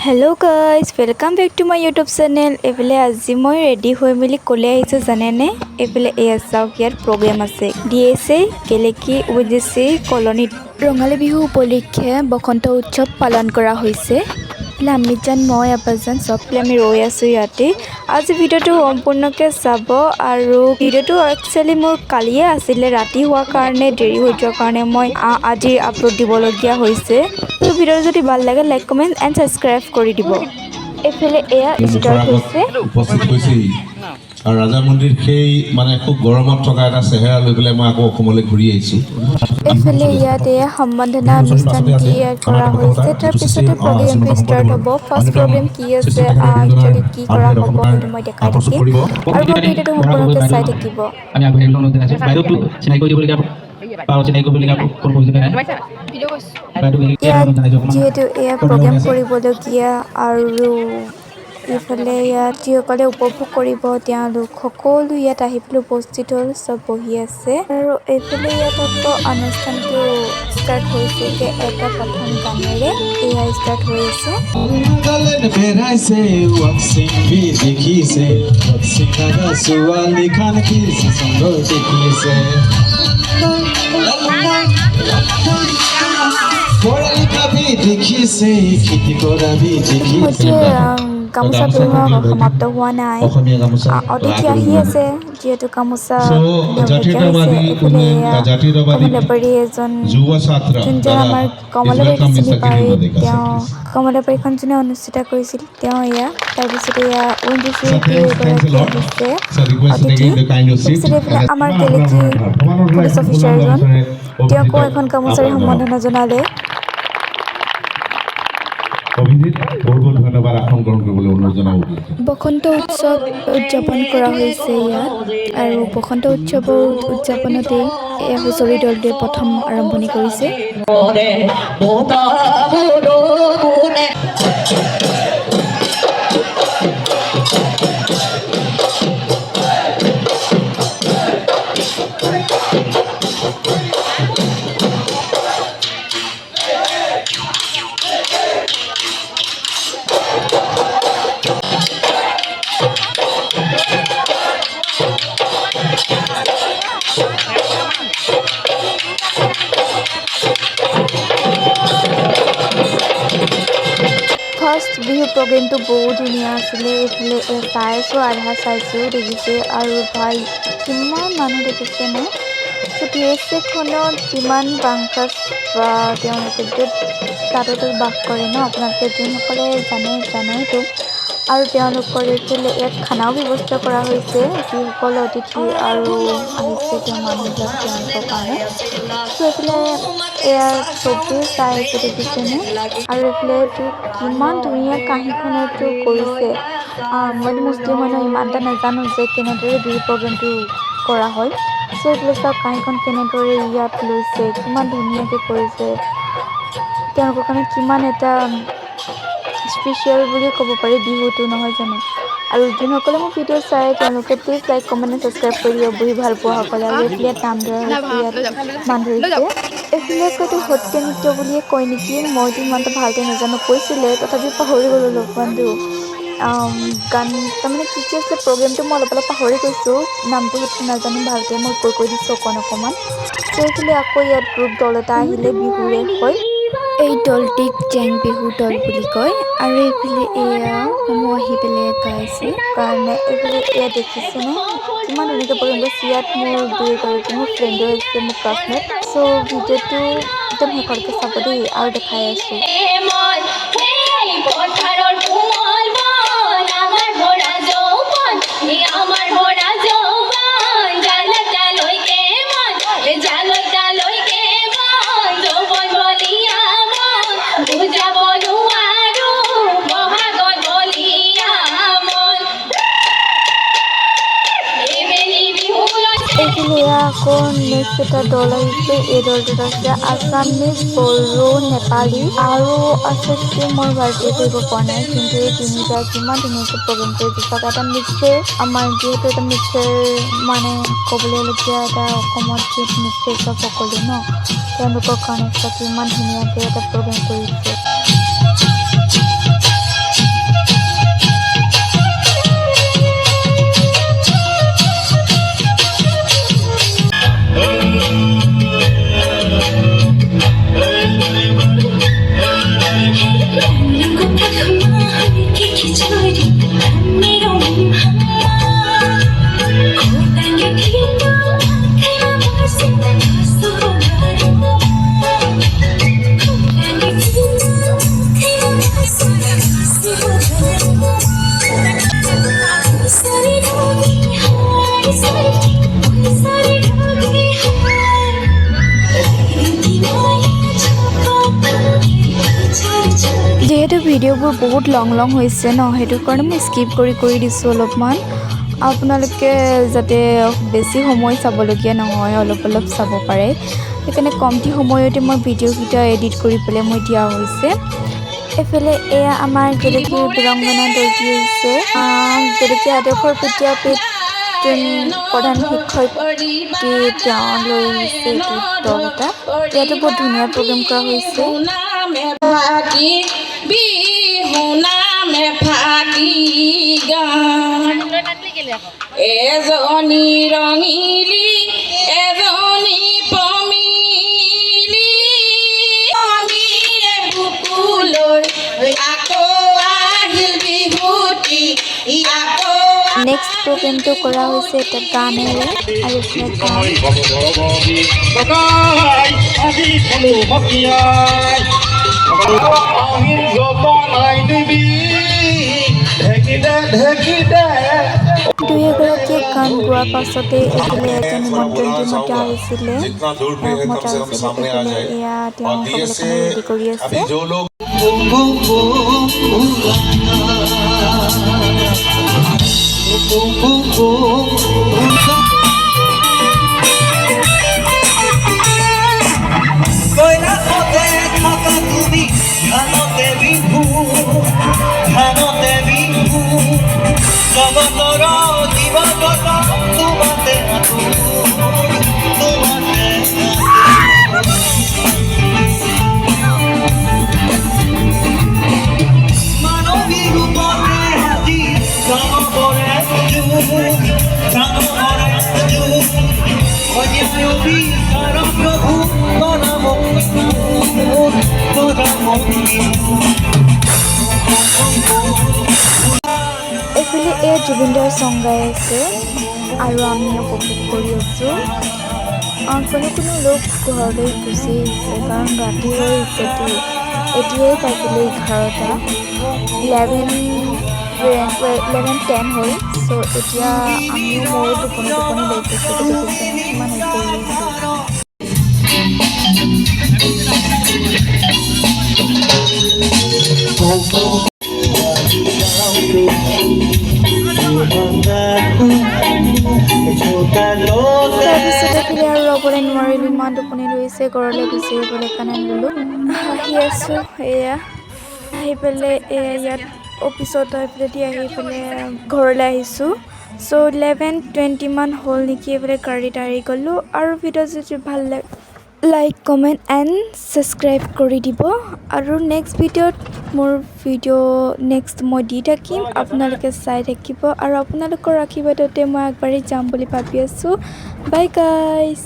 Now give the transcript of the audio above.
Hello guys, welcome back to my YouTube channel. এফালে আজি মই ৰেডি হৈ মিলি কলে আহিছো জানেনে এফালে এছাও ইয়াৰ প্ৰগ্ৰাম আছে DSA Gelaky Ongc কলনীত ৰঙালী বিহু উপলক্ষে বসন্ত উৎসৱ পালন কৰা হৈছে লামিজান মই আপাজান সবলে আমি ৰৈ আছো ইয়াতে আজি ভিডিওটো সম্পূৰ্ণকৈ চাব আৰু ভিডিওটো একচুয়ালি মোৰ কালিয়ে আছিল ৰাতি হোৱা কাৰণে দেৰি হৈ যোৱাৰ কাৰণে মই আজি আপলোড দিবলগীয়া হৈছে তো ভিডিও যদি ভাল লাগে লাইক কমেন্ট এন্ড সাবস্ক্রাইব কৰি দিব এফালে এয়া ষ্টাৰ্ট হৈছে উপস্থিত হৈছে আৰু ৰাজা মন্দিৰ সেই মানে খুব গৰমত থকা এটা চেহেৰা লৈ পেলাই মই আকৌ অসমলৈ ঘূৰি আহিছো এফালে ইয়াতে সম্বন্ধনা অনুষ্ঠান ক্লিয়াৰ কৰা হৈছে তাৰ পিছতে প্ৰগ্ৰামটো ষ্টাৰ্ট হ'ব ফাৰ্ষ্ট প্ৰগ্ৰাম কি আছে একচুয়ালি কি কৰা হ'ব সেইটো মই দেখাই দিম আৰু ভিডিওটো সম্পূৰ্ণকৈ চাই থাকিব আমি আগবাঢ়ি অনুৰোধ জনাইছো বাইদেউটো চিনাকি কৰি দিবলগীয়া পাও চিনাকি কৰিবলগীয়া কোন প্ৰয়োজন নাই যিহেতু এয়া প্ৰগ্ৰাম কৰিবলগীয়া আৰু ইফালে ইয়াত যিসকলে উপভোগ কৰিব তেওঁলোক সকলো ইয়াত আহি পেলাই উপস্থিত হ'ল চব বহি আছে আৰু এইফালে ইয়াত অনুষ্ঠানটো ষ্টাৰ্ট হৈছে যে এটা প্ৰথম গানেৰে এয়া ষ্টাৰ্ট হৈ আছে গামোচা পিন্ধোৱা সমাপ্ত হোৱা নাই অতিথি আহি আছে যিহেতু গামোচা কমলাবাৰী এজন যোনজন আমাৰ কমলাবাৰীত চিনি পায় তেওঁ কমলাবাৰীখন যোনে অনুষ্ঠিত কৰিছিল তেওঁ এয়া তাৰপিছতে এয়া Ongc এগৰাকী আহিছে অতিথি তাৰপিছতে এইফালে আমাৰ গেলেকী পুলিচ অফিচাৰজন তেওঁকো এখন গামোচাৰে সম্বৰ্ধনা জনালে বসন্ত উৎসৱ উদযাপন কৰা হৈছে ইয়াত আৰু বসন্ত উৎসৱৰ উদযাপনতে এই হুঁচৰি দলটোৱে প্ৰথম আৰম্ভণি কৰিছে ফাৰ্ষ্ট বিহু প্ৰগ্ৰামটো বহুত ধুনীয়া আছিলে এইফালে চাইছোঁ আধা চাইছোঁ দেখিছে আৰু ভাই কিমান মানুহ দেখিছেনে DSAখনত যিমান বাংকাছ বা তেওঁলোকে তাতো বাস কৰে ন আপোনালোকে যোনসকলে জানেতো আৰু তেওঁলোকৰ এইফালে ইয়াত খানাও ব্যৱস্থা কৰা হৈছে যিসকল অতিথি আৰু আহিছে তেওঁ মানুহবিলাক তেওঁলোকৰ কাৰণে চ' এইফালে এয়া চবেই চাই আছে দেখিছেনে আৰু এইফালে এইটো কিমান ধুনীয়া কাহিনীখনতো কৰিছে মইতো মুছলিম মানুহ ইমান এটা নাজানো যে কেনেদৰে বিহু প্ৰগ্ৰামটো কৰা হয় চ' এইফালে চাওক কাহিনীখন কেনেদৰে ইয়াত লৈছে কিমান ধুনীয়াকৈ কৰিছে তেওঁলোকৰ কাৰণে কিমান এটা স্পেচিয়েল বুলিয়ে ক'ব পাৰি বিহুটো নহয় জানো আৰু যোনসকলে মোৰ ভিডিঅ' চাই তেওঁলোকে please like comment and subscribe কৰি দিব বহি ভাল পোৱাসকলে আৰু এইফালে নাম ধৰা হৈছে ইয়াত মান ধৰিছে এইফালে কৈতো সত্ৰীয়া নৃত্য বুলিয়ে কয় নেকি মইতো ইমান এটা ভালকৈ নাজানো কৈছিলে তথাপিও পাহৰি গ'লোঁ লগ বন্ধু গান তাৰমানে কি আছে প্ৰগ্ৰেমটো মই অলপ পাহৰি গৈছোঁ নামটো নাজানো ভালকৈ মই কৈ দিছোঁ অকণমান চ' এইফালে আকৌ ইয়াত গ্ৰুপ দল এটা আহিলে বিহুৰে হয় এই দলটিক জangbihu দল বুলি কয় আৰু এইফালে এয়া সমূহ আহি পেলাই গাইছে কাৰণে এইফালে এয়া দেখিছেনে কিমান ধুনীয়াকৈ প্ৰগ্ৰেম কৰিছে ইয়াত মোৰ দুয়োগৰাকী মোৰ ফ্ৰেণ্ডো আছে মোৰ ক্লাছমেট চ' ভিডিঅ'টো একদম শেষলৈকে চাব দেই আৰু দেখাই আছোঁ আকৌ নেক্সট এটা দল আহিছে এই দলটোত আছে আছামিজ বড়ো নেপালী আৰু আছে মই ভালকৈ কৰিব পৰা নাই কিন্তু এই তিনিটা কিমান ধুনীয়াকৈ প্ৰগ্ৰেম কৰিছে চাওক এটা মিক্সাৰ আমাৰ যিহেতু এটা মিক্সাৰ মানে ক'বলৈলগীয়া এটা অসমত যিহেতু মিক্সাৰ চব সকলো ন তেওঁলোকৰ কাৰণে চাওক ইমান ধুনীয়াকৈ এটা প্ৰগ্ৰেম কৰিছে ভিডিঅ'বোৰ বহুত লং হৈছে ন সেইটো কাৰণে মই স্কিপ কৰি দিছোঁ অলপমান আপোনালোকে যাতে বেছি সময় চাবলগীয়া নহয় অলপ চাব পাৰে সেইকাৰণে কমটি সময়তে মই ভিডিঅ'কেইটা এডিট কৰি পেলাই মই দিয়া হৈছে এফালে এয়া আমাৰ গেলেকী বিৰংগনা দলটি হৈছে গেলেকী আদৰ্শৰ বিদ্যাপীঠ প্ৰধান শিক্ষয়িত্ৰী তেওঁ লৈ আহিছে এইটো দল এটা ইয়াতে বহুত ধুনীয়া প্ৰগ্ৰেম কৰা হৈছে বিহু নামে ফাকি গান এজনী ৰঙিলী এজনী পমিলি পমিয়ে বুকুলৈ আকৌ আহিল বিহুটি আকৌ নেক্সট প্ৰগ্ৰেমটো কৰা হৈছে এটা গানেৰে আৰু দুই এগৰাকীয়ে গান গোৱাৰ পাছতে এইফালে এটা নিমন্ত্ৰণ মতা হৈছিলে এয়া তেওঁ সকলোকে ৰেডি কৰি আছে এইফালে এয়া জুবিনদাৰ ছং গাই আছে আৰু আমি উপভোগ কৰি আছোঁ কোনো লোক ঘৰলৈ গুচি আহিছে কাৰণ ৰাতি হৈ আহিছেতো এতিয়াই বাজিলে 11:10 হ'ল চ' এতিয়া আমিও ময়ো টোপনি লৈ গৈছোঁ দেখিছে কিমান হেৰি কৰি আছোঁ তাৰপিছতে ফিৰে আৰু ৰ'বলৈ নোৱাৰিলোঁ ইমান টোপনি লৈছে ঘৰলৈ গুচি আহিবলৈ কাৰণে বোলো আহি আছোঁ এয়া আহি পেলাই ইয়াত অফিচত আহি পেলাই আহি পেলাই ঘৰলৈ আহিছোঁ চ' 11:20 মান হ'ল নেকি এইফালে গাড়ীত আহি গ'লোঁ আৰু ভিডিঅ' যদি ভাল লাগে লাইক কমেণ্ট এণ্ড ছাবস্ক্ৰাইব কৰি দিব আৰু নেক্সট ভিডিঅ'ত মোৰ নেক্সট মই দি থাকিম আপোনালোকে চাই থাকিব আৰু আপোনালোকৰ আশীৰ্বাদতে মই আগবাঢ়ি যাম বুলি ভাবি আছোঁ বাই গাইজ